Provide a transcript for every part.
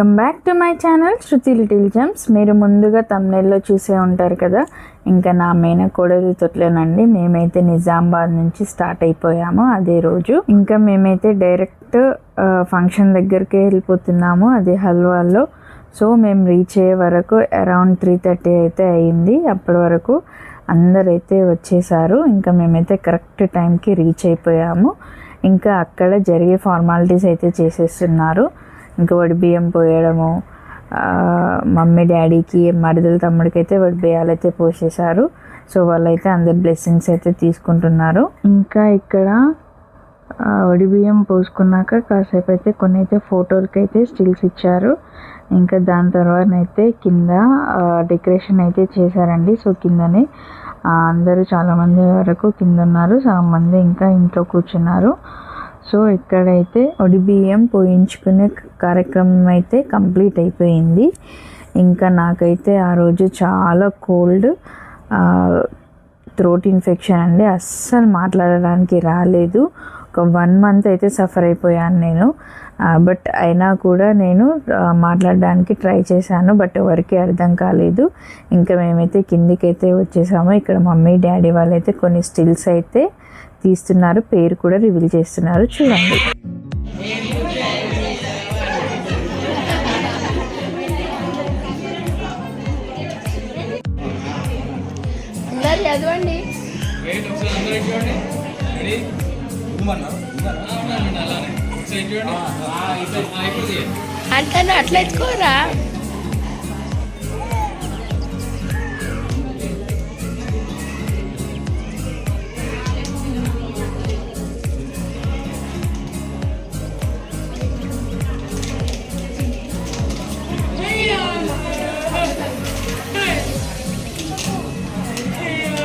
Welcome back to my channel Shruti little gems. మీరు ముందుగా తమ్నెల్లో చూసే ఉంటారు కదా, ఇంకా నా మేనకోడలి తొట్లేనండి. మేమైతే నిజామాబాద్ నుంచి స్టార్ట్ అయిపోయాము అదే రోజు. ఇంకా మేమైతే డైరెక్ట్ ఫంక్షన్ దగ్గరికి వెళ్ళిపోతున్నాము, అది హల్వాల్లో. సో మేము రీచ్ అయ్యే వరకు అరౌండ్ 3:30 అయితే అయింది. అప్పటి వరకు అందరైతే వచ్చేసారు. ఇంకా మేమైతే కరెక్ట్ టైంకి రీచ్ అయిపోయాము. ఇంకా అక్కడ జరిగే ఫార్మాలిటీస్ అయితే చేసేస్తున్నారు. ఇంకా వడి బియ్యం పోయడము, మమ్మీ డాడీకి మరిదల తమ్ముడికి అయితే వడి బియ్యాలు అయితే పోసేశారు. సో వాళ్ళైతే అందరి బ్లెస్సింగ్స్ అయితే తీసుకుంటున్నారు. ఇంకా ఇక్కడ వడి బియ్యం పోసుకున్నాక కాసేపు అయితే కొన్ని అయితే ఫోటోలకి అయితే స్టిల్స్ ఇచ్చారు. ఇంకా దాని తర్వాత అయితే కింద డెకరేషన్ అయితే చేశారండి. సో కిందనే అందరూ చాలామంది వరకు కింద ఉన్నారు, చాలా మంది ఇంకా ఇంట్లో కూర్చున్నారు. సో ఇక్కడైతే వడి బియ్యం పోయించుకునే కార్యక్రమం అయితే కంప్లీట్ అయిపోయింది. ఇంకా నాకైతే ఆ రోజు చాలా కోల్డ్, థ్రోట్ ఇన్ఫెక్షన్ అండి. అస్సలు మాట్లాడడానికి రాలేదు. ఒక 1 month అయితే సఫర్ అయిపోయాను నేను. బట్ అయినా కూడా నేను మాట్లాడడానికి ట్రై చేశాను, బట్ ఎవరికి అర్థం కాలేదు. ఇంకా మేమైతే కిందికైతే వచ్చేసాము. ఇక్కడ మమ్మీ డాడీ వాళ్ళైతే కొన్ని స్టిల్స్ అయితే తీస్తున్నారు, పేరు కూడా రివీల్ చేస్తున్నారు, చూడండి. అంటే అట్లా ఎత్తుకోరా.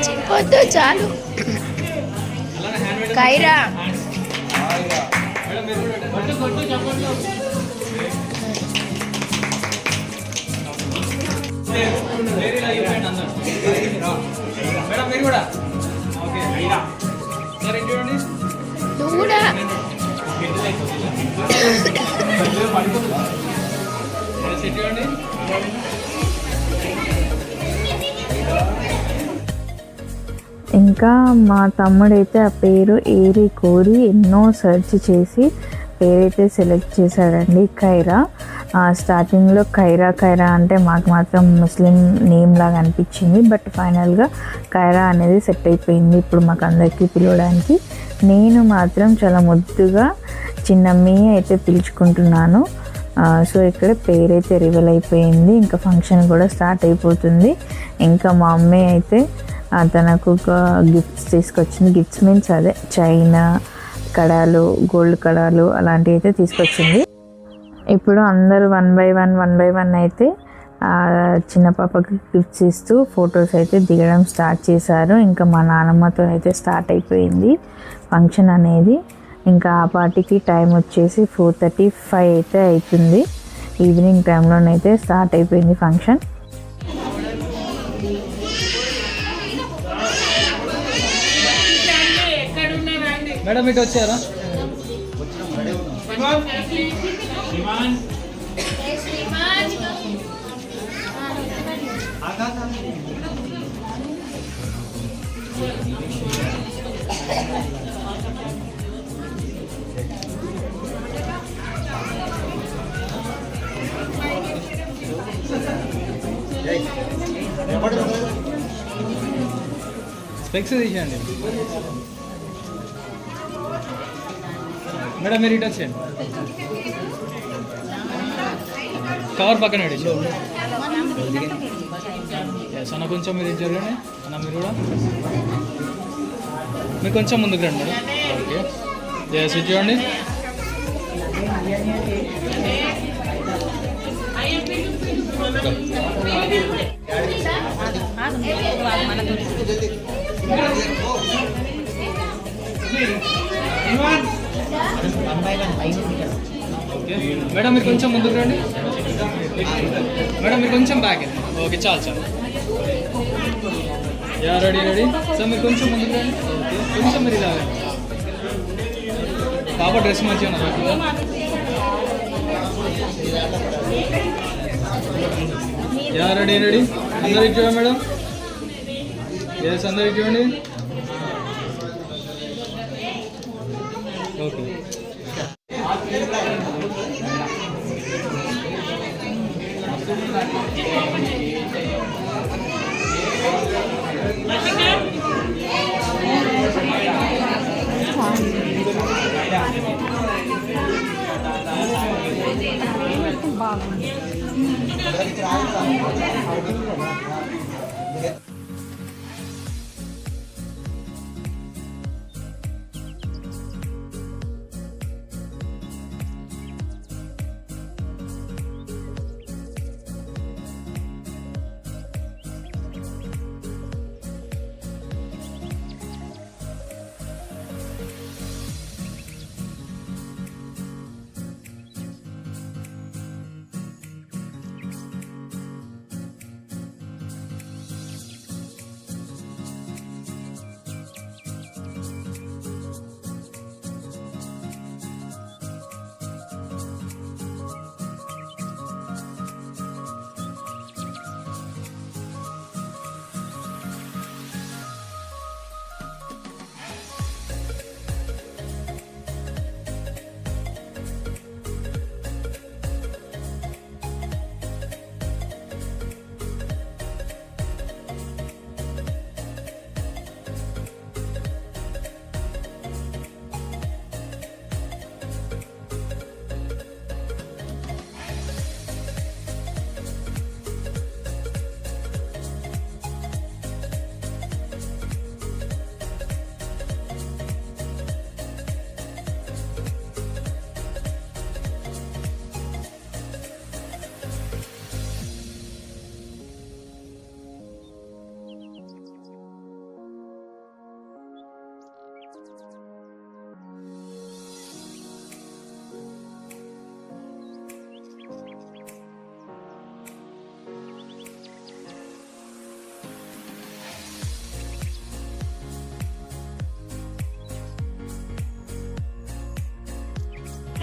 చెప్పొద్దు చాలు. కైరా నువ్వు కూడా ఇంకా మా తమ్ముడైతే ఆ పేరు ఏరి కోరి ఎన్నో సెర్చ్ చేసి పేరైతే సెలెక్ట్ చేశాడండి, ఖైరా. స్టార్టింగ్లో ఖైరా ఖైరా అంటే మాకు మాత్రం ముస్లిం నేమ్ లాగా అనిపించింది. బట్ ఫైనల్గా ఖైరా అనేది సెట్ అయిపోయింది ఇప్పుడు మాకు అందరికీ పిలవడానికి. నేను మాత్రం చాలా ముద్దుగా చిన్నమ్మి అయితే పిలుచుకుంటున్నాను. సో ఇక్కడ పేరైతే రివీల్ అయిపోయింది. ఇంకా ఫంక్షన్ కూడా స్టార్ట్ అయిపోతుంది. ఇంకా మా అమ్మాయి అయితే తనకు గిఫ్ట్స్ తీసుకొచ్చింది. గిఫ్ట్స్ మీన్స్ అదే చైనా కడాలు, గోల్డ్ కడాలు అలాంటివి అయితే తీసుకొచ్చింది. ఇప్పుడు అందరూ వన్ బై వన్ అయితే చిన్న పాపకి గిఫ్ట్స్ ఇస్తూ ఫొటోస్ అయితే దిగడం స్టార్ట్ చేశారు. ఇంకా మా నాన్నమ్మతో అయితే స్టార్ట్ అయిపోయింది ఫంక్షన్ అనేది. ఇంకా ఆ పార్టీకి టైం వచ్చేసి 4:35 అయితే అవుతుంది. ఈవినింగ్ టైంలోనైతే స్టార్ట్ అయిపోయింది ఫంక్షన్. మేడం ఇటు వచ్చారా? స్పెక్స్ తీసేయండి మేడం, మీరు ఇటు వచ్చేయండి. కవర్ పక్కన అన్న కొంచెం మీరు జరగండి అన్న, మీరు కూడా మీరు కొంచెం ముందుకు రండి మేడం. ఓకే, జయసి చూడండి. మేడం మీరు కొంచెం ముందుకు రండి. మేడం మీరు కొంచెం బ్యాక్. ఓకే చాలు చాలు. యా రెడీ రెడీ సార్, మీరు కొంచెం ముందుకు రండి. ఓకే కొంచెం మీరు ఇలా పాప డ్రెస్ మంచిగా ఉన్నది. యా రెడీ రెడీ అందరికి చూడండి మేడం. ఎస్ అందరికి చూడండి. ఓకే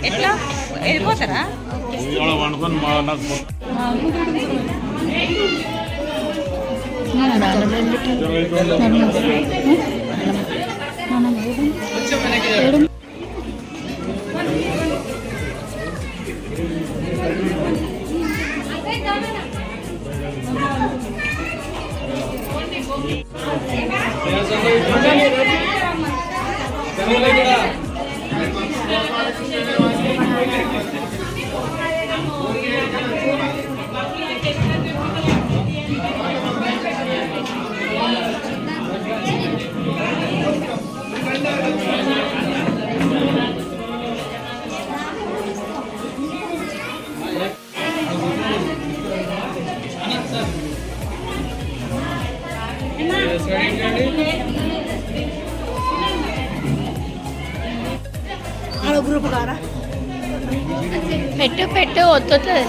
ఎట్లా వెళ్ళిపోతారా? కొంచెం వెనక్కి జరగండి. Yes, అందరికి చూడండి. కెమెరా కూడా పెట్టు పెట్టు వస్తుంది.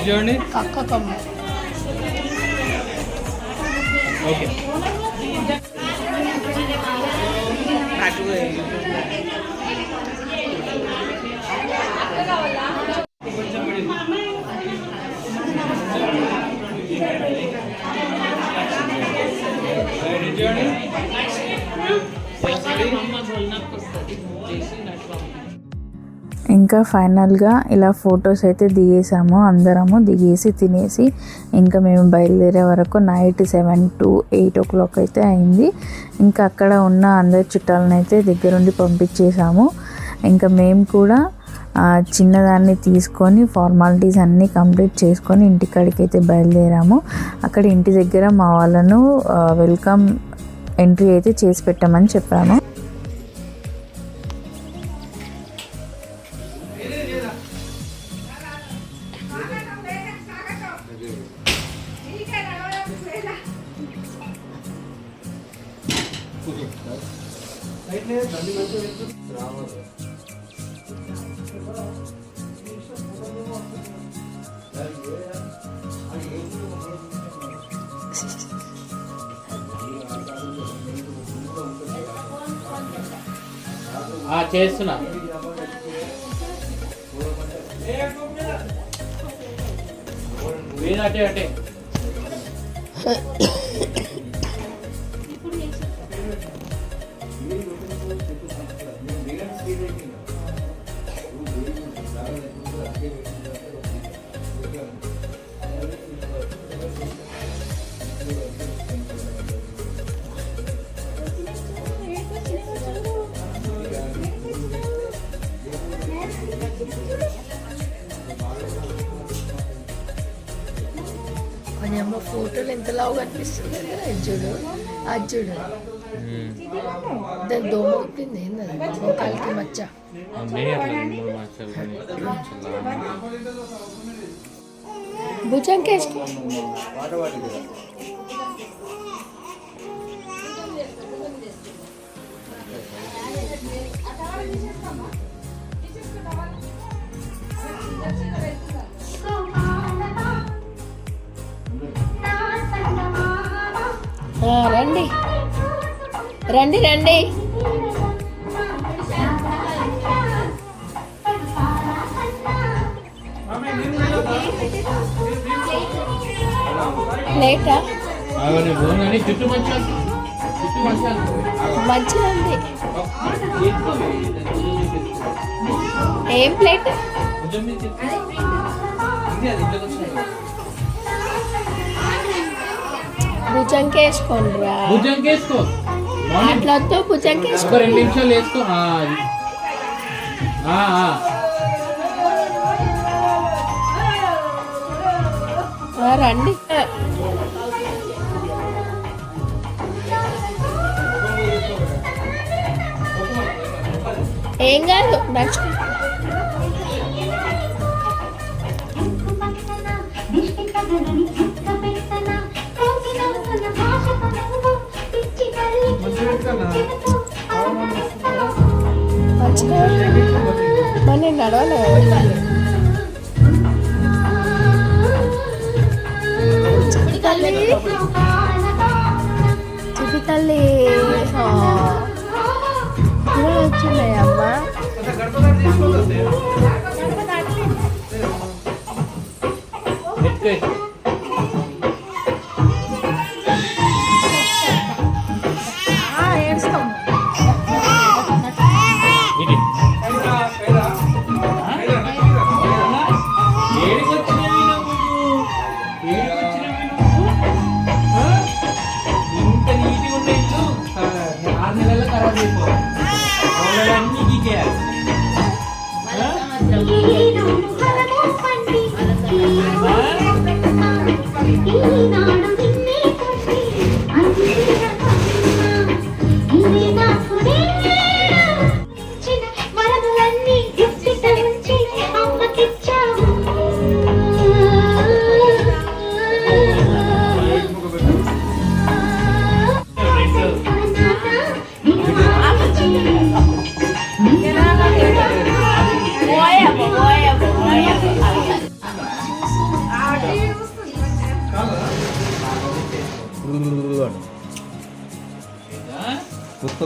చూడండి. ఓకే ఇంకా ఫైనల్గా ఇలా ఫొటోస్ అయితే దిగేసాము. అందరము దిగేసి తినేసి ఇంకా మేము బయలుదేరే వరకు నైట్ 7 to 8 o'clock అయితే అయింది. ఇంకా అక్కడ ఉన్న అందరి చుట్టాలను అయితే దగ్గరుండి పంపించేసాము. ఇంకా మేము కూడా చిన్నదాన్ని తీసుకొని ఫార్మాలిటీస్ అన్నీ కంప్లీట్ చేసుకొని ఇంటికాడికి అయితే బయలుదేరాము. అక్కడ ఇంటి దగ్గర మా వాళ్ళను వెల్కమ్ ఎంట్రీ అయితే చేసి పెట్టామని చెప్పాము. చేస్తున్నా. అటే అటే అమ్మ ఫోటోలు ఎంత లావు కనిపిస్తుంది అజ్జుడు అజ్జుడు దాని దోమ ఒప్పింది ఏంటది మోకాలికి మచ్చ భుజంకేసుకో రండి రండి రండి ప్లేటా జుట్టు మంచిగా ఉంది ఏం ప్లేట్ భుజంకేసుకోండి రా భుజంకేసుకో అట్లా వద్దు భుజంకేసుకో 2 నిమిషాలు వేసుకో. రండి ఏం కాదు నడుచు మంచిగా మరి నేను నడవలే చిట్టి తల్లి వచ్చినాయి అమ్మా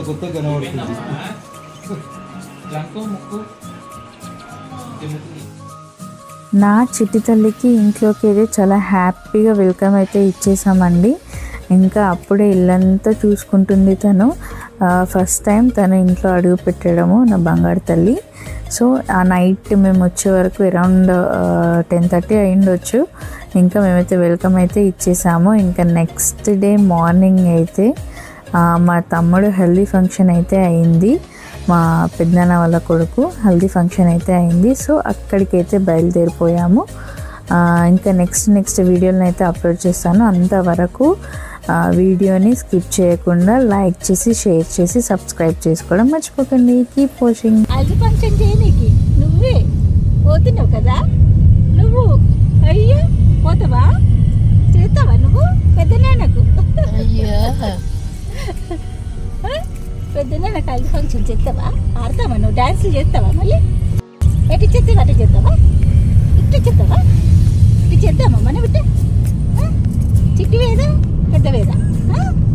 కొత్త కనబడుతుంది. నా చిట్టి తల్లికి ఇంట్లోకి అయితే చాలా హ్యాపీగా వెల్కమ్ అయితే ఇచ్చేసామండి. ఇంకా అప్పుడే ఇల్లంతా చూసుకుంటుంది తను. ఫస్ట్ టైం తను ఇంట్లో అడుగు పెట్టడము నా బంగారు తల్లి. సో ఆ నైట్ మేము వచ్చే వరకు అరౌండ్ 10:30 అయిండొచ్చు. ఇంకా మేమైతే వెల్కమ్ అయితే ఇచ్చేసాము. ఇంకా నెక్స్ట్ డే మార్నింగ్ అయితే మా తమ్ముడు హెల్దీ ఫంక్షన్ అయితే అయింది. మా పెద్దనాన్న వాళ్ళ కొడుకు హెల్దీ ఫంక్షన్ అయితే అయింది. సో అక్కడికైతే బయలుదేరిపోయాము. ఇంకా నెక్స్ట్ వీడియోలను అయితే అప్లోడ్ చేస్తాను. అంతవరకు వీడియోని స్కిప్ చేయకుండా లైక్ చేసి షేర్ చేసి సబ్స్క్రైబ్ చేసుకోవడం మర్చిపోకండి. Keep watching. హల్దీ ఫంక్షన్ చేయనీకి నువ్వే పోతున్నావు కదా నువ్వు. అయ్యో పోతావా? చేస్తావా నువ్వు పెద్దనాన్నకు? అయ్యో పెద్దనాన్నకు హల్దీ ఫంక్షన్ చేస్తావా? ఆడతావా నువ్వు? డాన్సులు చేస్తావా? మళ్ళీ ఎటు చేస్తావా? అటు చేస్తావా? ఇటు చేస్తావా?